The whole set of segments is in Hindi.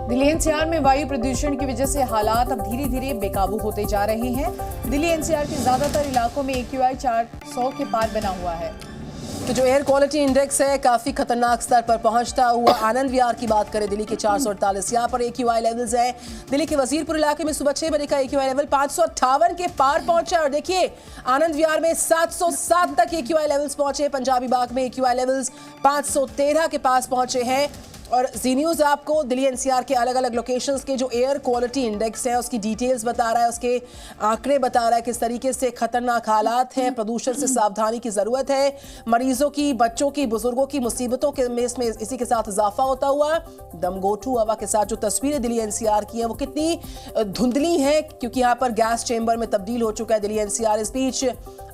दिल्ली एनसीआर में वायु प्रदूषण की वजह से हालात अब धीरे धीरे बेकाबू होते जा रहे हैं। दिल्ली एनसीआर के ज्यादातर इलाकों में AQI 400 के पार बना हुआ है। तो जो एयर क्वालिटी इंडेक्स है काफी खतरनाक स्तर पर पहुंचता हुआ आनंद विहार की बात करें, दिल्ली के 448 यहाँ पर AQI लेवल्स हैं। दिल्ली के वजीरपुर इलाके में सुबह 6 बजे का AQI लेवल 558 के पार पहुंचा और देखिए आनंद विहार में 707 तक AQI लेवल्स पहुंचे। पंजाबी बाग में AQI लेवल्स 513 के पास पहुंचे हैं। और जी न्यूज़ आपको दिल्ली एनसीआर के अलग अलग लोकेशंस के जो एयर क्वालिटी इंडेक्स है उसकी डिटेल्स बता रहा है, उसके आंकड़े बता रहा है किस तरीके से खतरनाक हालात हैं। प्रदूषण से सावधानी की ज़रूरत है। मरीजों की, बच्चों की, बुजुर्गों की मुसीबतों के में इसमें इसी के साथ इजाफा होता हुआ दमघोटू हवा के साथ जो तस्वीरें दिल्ली एनसीआर की हैं वो कितनी धुंधली हैं, क्योंकि यहाँ पर गैस चेंबर में तब्दील हो चुका है दिल्ली एनसीआर। इस बीच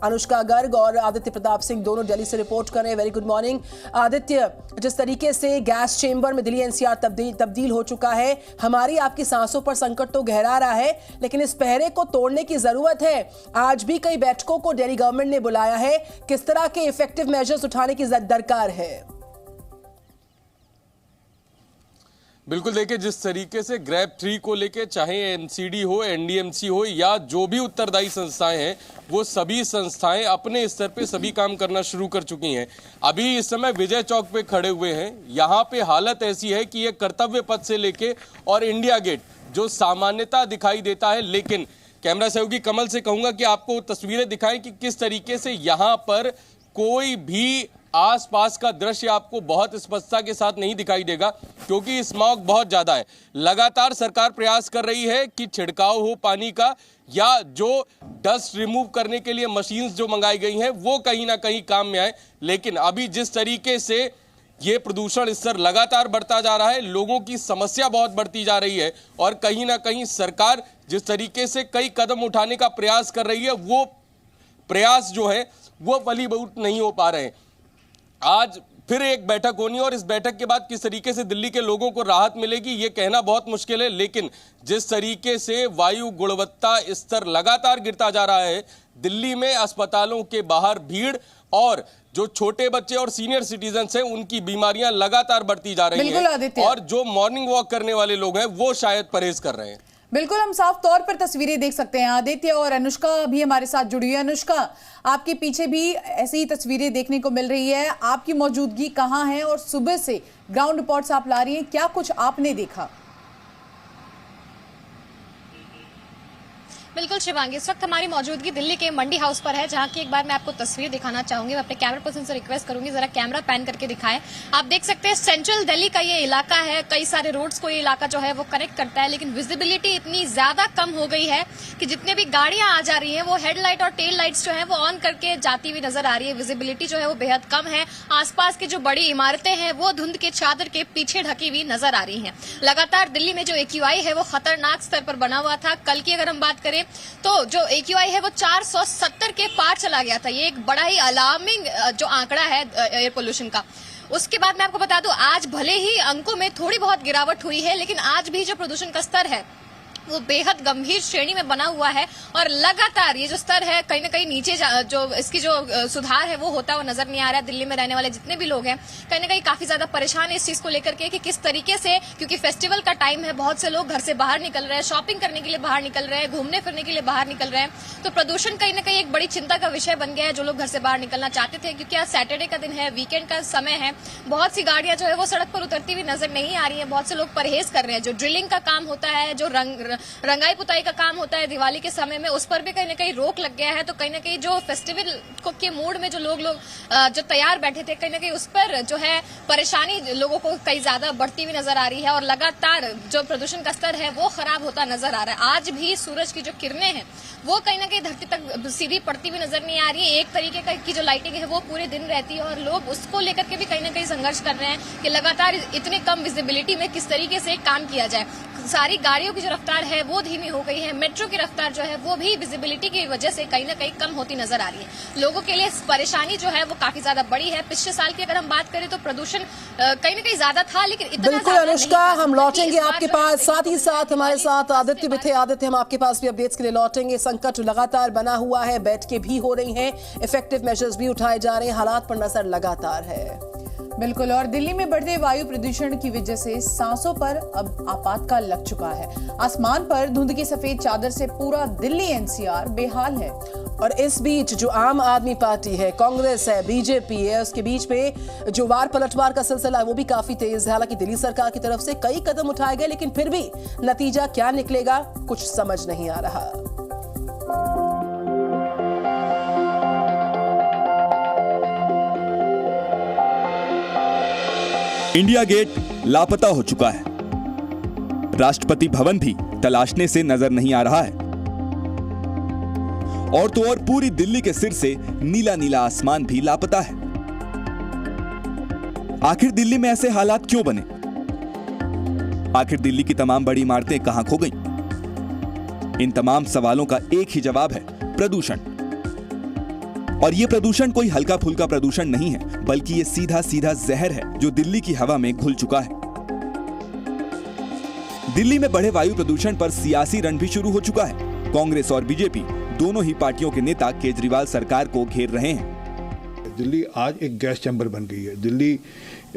अनुष्का गर्ग और आदित्य प्रताप सिंह दोनों दिल्ली से रिपोर्ट कर रहे हैं। Very good morning Aditya. जिस तरीके से गैस चेंबर में दिल्ली एनसीआर तब्दील हो चुका है, हमारी आपकी सांसों पर संकट तो गहरा रहा है, लेकिन इस पहरे को तोड़ने की जरूरत है। आज भी कई बैठकों को दिल्ली गवर्नमेंट ने बुलाया है, किस तरह के इफेक्टिव मेजर्स उठाने की दरकार है? बिल्कुल, देखिए जिस तरीके से ग्रैब 3 को लेके चाहे एनसीडी हो, एनडीएमसी हो या जो भी उत्तरदायी संस्थाएं हैं, वो सभी संस्थाएं अपने स्तर पे सभी काम करना शुरू कर चुकी हैं। अभी इस समय विजय चौक पे खड़े हुए हैं। यहाँ पे हालत ऐसी है कि ये कर्तव्य पथ से लेके और इंडिया गेट जो सामान्यता दिखाई देता है, लेकिन कैमरा सहयोगी कमल से कहूंगा कि आपको तस्वीरें दिखाएं कि किस तरीके से यहाँ पर कोई भी आसपास का दृश्य आपको बहुत स्पष्टता के साथ नहीं दिखाई देगा, क्योंकि स्मॉग बहुत ज्यादा है। लगातार सरकार प्रयास कर रही है कि छिड़काव हो पानी का, या जो डस्ट रिमूव करने के लिए मशीन्स जो मंगाई गई हैं वो कहीं ना कहीं काम में आए। लेकिन अभी जिस तरीके से ये प्रदूषण स्तर लगातार बढ़ता जा रहा है, लोगों की समस्या बहुत बढ़ती जा रही है और कहीं ना कहीं सरकार जिस तरीके से कई कदम उठाने का प्रयास कर रही है, वो प्रयास जो है वो फलीभूत नहीं हो पा रहे हैं। आज फिर एक बैठक होनी है और इस बैठक के बाद किस तरीके से दिल्ली के लोगों को राहत मिलेगी ये कहना बहुत मुश्किल है, लेकिन जिस तरीके से वायु गुणवत्ता स्तर लगातार गिरता जा रहा है, दिल्ली में अस्पतालों के बाहर भीड़ और जो छोटे बच्चे और सीनियर सिटीजन्स हैं उनकी बीमारियां लगातार बढ़ती जा रही हैं और जो मॉर्निंग वॉक करने वाले लोग हैं वो शायद परहेज कर रहे हैं। बिल्कुल, हम साफ तौर पर तस्वीरें देख सकते हैं। आदित्य और अनुष्का भी हमारे साथ जुड़ी है। अनुष्का, आपके पीछे भी ऐसी ही तस्वीरें देखने को मिल रही है। आपकी मौजूदगी कहाँ है और सुबह से ग्राउंड रिपोर्ट्स आप ला रही हैं, क्या कुछ आपने देखा? बिल्कुल शिवांगी, इस वक्त हमारी मौजूदगी दिल्ली के मंडी हाउस पर है, जहां की एक बार मैं आपको तस्वीर दिखाना चाहूंगी। मैं अपने कैमरा पर्सन से रिक्वेस्ट करूंगी जरा कैमरा पैन करके दिखाएं। आप देख सकते हैं सेंट्रल दिल्ली का ये इलाका है, कई सारे रोड्स को ये इलाका जो है वो कनेक्ट करता है, लेकिन विजिबिलिटी इतनी ज्यादा कम हो गई है कि जितने भी गाड़ियां आ जा रही है वो हेडलाइट और टेल लाइट्स जो है वो ऑन करके जाती हुई नजर आ रही है। विजिबिलिटी जो है वो बेहद कम है। आसपास की जो बड़ी इमारतें हैं वो धुंध के चादर के पीछे ढकी हुई नजर आ रही है। लगातार दिल्ली में जो AQI है वो खतरनाक स्तर पर बना हुआ था। कल की अगर हम बात करें तो जो AQI है वो 470 के पार चला गया था। ये एक बड़ा ही अलार्मिंग जो आंकड़ा है एयर पोल्यूशन का। उसके बाद मैं आपको बता दूं, आज भले ही अंकों में थोड़ी बहुत गिरावट हुई है, लेकिन आज भी जो प्रदूषण का स्तर है वो बेहद गंभीर श्रेणी में बना हुआ है और लगातार ये जो स्तर है कहीं ना कहीं नीचे जो इसकी जो सुधार है वो होता हुआ नजर नहीं आ रहा है। दिल्ली में रहने वाले जितने भी लोग हैं कहीं ना कहीं काफी ज्यादा परेशान है इस चीज को लेकर के कि किस तरीके से, क्योंकि फेस्टिवल का टाइम है, बहुत से लोग घर से बाहर निकल रहे हैं, शॉपिंग करने के लिए बाहर निकल रहे हैं, घूमने फिरने के लिए बाहर निकल रहे हैं, तो प्रदूषण कहीं ना कहीं एक बड़ी चिंता का विषय बन गया है। जो लोग घर से बाहर निकलना चाहते थे, क्योंकि आज सैटरडे का दिन है, वीकेंड का समय है, बहुत सी गाड़ियां जो है वो सड़क पर उतरती हुई नजर नहीं आ रही है। बहुत से लोग परहेज कर रहे हैं। जो ड्रिलिंग का काम होता है, जो रंगाई पुताई का काम होता है दिवाली के समय में, उस पर भी कहीं ना कहीं रोक लग गया है। तो कहीं ना कहीं जो फेस्टिवल के मूड में जो लोग जो तैयार बैठे थे, कहीं ना कहीं उस पर जो है परेशानी लोगों को कई ज्यादा बढ़ती हुई नजर आ रही है और लगातार जो प्रदूषण का स्तर है वो खराब होता नजर आ रहा है। आज भी सूरज की जो किरणें हैं वो कहीं ना कहीं धरती तक सीधी पड़ती हुई नजर नहीं आ रही है। एक तरीके की जो लाइटिंग है वो पूरे दिन रहती है और लोग उसको लेकर के भी कहीं ना कहीं संघर्ष कर रहे हैं कि लगातार इतने कम विजिबिलिटी में किस तरीके से काम किया जाए। सारी गाड़ियों की जो रफ्तार है वो धीमी हो गई है। मेट्रो की रफ्तार जो है वो भी विजिबिलिटी की वजह से कहीं ना कहीं कम होती नजर आ रही है। लोगों के लिए परेशानी जो है वो काफी ज्यादा बड़ी है। पिछले साल की अगर हम बात करें तो प्रदूषण कहीं ना कहीं ज्यादा था, लेकिन इतना बिल्कुल अनुष्का, हम लौटेंगे आपके पास, साथ ही साथ हमारे साथ आदित्य भी थे। आदित्य, हम आपके पास भी अपडेट्स के लिए लौटेंगे। संकट लगातार बना हुआ है, बैठकें भी हो रही हैं, इफेक्टिव मेजर्स भी उठाए जा रहे हैं, हालात पर नजर लगातार है। बिल्कुल। और दिल्ली में बढ़ते वायु प्रदूषण की वजह से सांसों पर अब आपातकाल लग चुका है। आसमान पर धुंध की सफेद चादर से पूरा दिल्ली एनसीआर बेहाल है। और इस बीच जो आम आदमी पार्टी है, कांग्रेस है, बीजेपी है, उसके बीच में जो वार पलटवार का सिलसिला है वो भी काफी तेज है। हालांकि दिल्ली सरकार की तरफ से कई कदम उठाए गए, लेकिन फिर भी नतीजा क्या निकलेगा कुछ समझ नहीं आ रहा। इंडिया गेट लापता हो चुका है। राष्ट्रपति भवन भी तलाशने से नजर नहीं आ रहा है। और तो और पूरी दिल्ली के सिर से नीला नीला आसमान भी लापता है। आखिर दिल्ली में ऐसे हालात क्यों बने? आखिर दिल्ली की तमाम बड़ी इमारतें कहां खो गईं? इन तमाम सवालों का एक ही जवाब है, प्रदूषण। और यह प्रदूषण कोई हल्का फुल्का प्रदूषण नहीं है, बल्कि ये सीधा सीधा जहर है जो दिल्ली की हवा में घुल चुका है। दिल्ली में बढ़े वायु प्रदूषण पर सियासी रण भी शुरू हो चुका है। कांग्रेस और बीजेपी दोनों ही पार्टियों के नेता केजरीवाल सरकार को घेर रहे हैं। दिल्ली आज एक गैस चैम्बर बन गई है। दिल्ली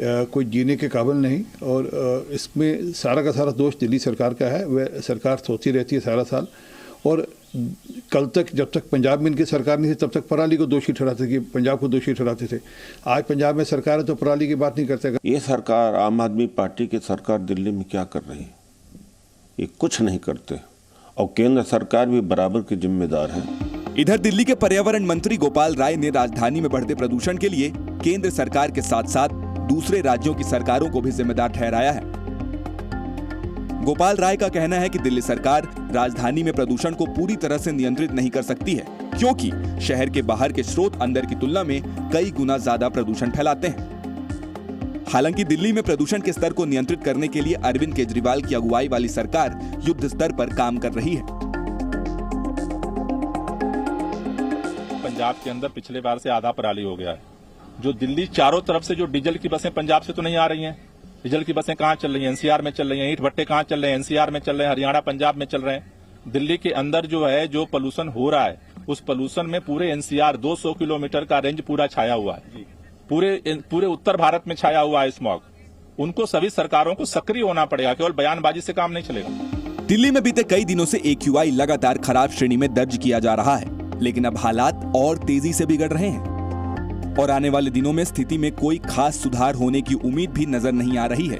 कोई जीने के काबिल नहीं, और इसमें सारा का सारा दोष दिल्ली सरकार का है। वह सरकार सोचती रहती है सारा साल, और कल तक जब तक पंजाब में इनकी सरकार नहीं थी तब तक पराली को दोषी ठहराते थे, पंजाब को दोषी ठहराते थे। आज पंजाब में सरकार है तो पराली की बात नहीं करते। ये सरकार, आम आदमी पार्टी की सरकार दिल्ली में क्या कर रही है? ये कुछ नहीं करते, और केंद्र सरकार भी बराबर की जिम्मेदार है। इधर दिल्ली के पर्यावरण मंत्री गोपाल राय ने राजधानी में बढ़ते प्रदूषण के लिए केंद्र सरकार के साथ साथ दूसरे राज्यों की सरकारों को भी जिम्मेदार ठहराया है। गोपाल राय का कहना है कि दिल्ली सरकार राजधानी में प्रदूषण को पूरी तरह से नियंत्रित नहीं कर सकती है, क्योंकि शहर के बाहर के स्रोत अंदर की तुलना में कई गुना ज्यादा प्रदूषण फैलाते हैं। हालांकि दिल्ली में प्रदूषण के स्तर को नियंत्रित करने के लिए अरविंद केजरीवाल की अगुवाई वाली सरकार युद्ध स्तर पर काम कर रही है। पंजाब के अंदर पिछले बार से आधा पराली हो गया है। जो दिल्ली चारों तरफ से जो डीजल की बसें पंजाब से तो नहीं आ रही हैं। डीजल की बसें कहाँ चल रही हैं? एनसीआर में चल रही हैं। ईंट भट्टे कहाँ चल रहे हैं? एनसीआर में चल रहे हैं। हरियाणा पंजाब में चल रहे हैं। दिल्ली के अंदर जो है जो पोल्यूशन हो रहा है, उस पोल्यूशन में पूरे एनसीआर 200 किलोमीटर का रेंज पूरा छाया हुआ है। पूरे उत्तर भारत में छाया हुआ है स्मॉग। उनको सभी सरकारों को सक्रिय होना पड़ेगा, केवल बयानबाजी से काम नहीं चलेगा। दिल्ली में बीते कई दिनों से AQI लगातार खराब श्रेणी में दर्ज किया जा रहा है, लेकिन अब हालात और तेजी से बिगड़ रहे हैं और आने वाले दिनों में स्थिति में कोई खास सुधार होने की उम्मीद भी नजर नहीं आ रही है।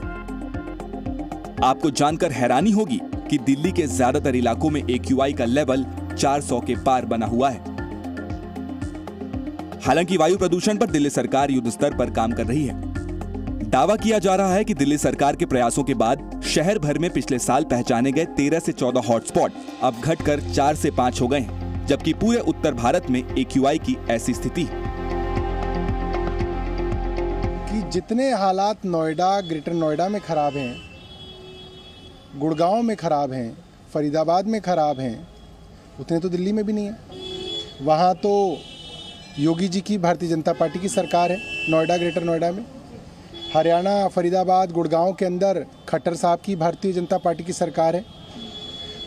आपको जानकर हैरानी होगी कि दिल्ली के ज्यादातर इलाकों में AQI का लेवल 400 के पार बना हुआ है। हालांकि वायु प्रदूषण पर दिल्ली सरकार युद्ध स्तर पर काम कर रही है। दावा किया जा रहा है कि दिल्ली सरकार के प्रयासों के बाद शहर भर में पिछले साल पहचाने गए 13 से 14 हॉटस्पॉट अब घटकर 4 से 5 हो गए हैं, जबकि पूरे उत्तर भारत में AQI की ऐसी स्थिति है कि जितने हालात नोएडा, ग्रेटर नोएडा में खराब हैं, गुड़गांव में खराब हैं, फरीदाबाद में खराब हैं, उतने तो दिल्ली में भी नहीं है। वहाँ तो योगी जी की भारतीय जनता पार्टी की सरकार है नोएडा, ग्रेटर नोएडा में। हरियाणा, फरीदाबाद, गुड़गांव के अंदर खट्टर साहब की भारतीय जनता पार्टी की सरकार है।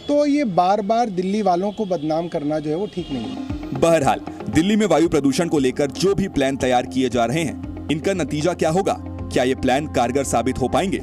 तो ये बार बार दिल्ली वालों को बदनाम करना जो है वो ठीक नहीं है। बहरहाल दिल्ली में वायु प्रदूषण को लेकर जो भी प्लान तैयार किए जा रहे हैं, इनका नतीजा क्या होगा? क्या ये प्लान कारगर साबित हो पाएंगे?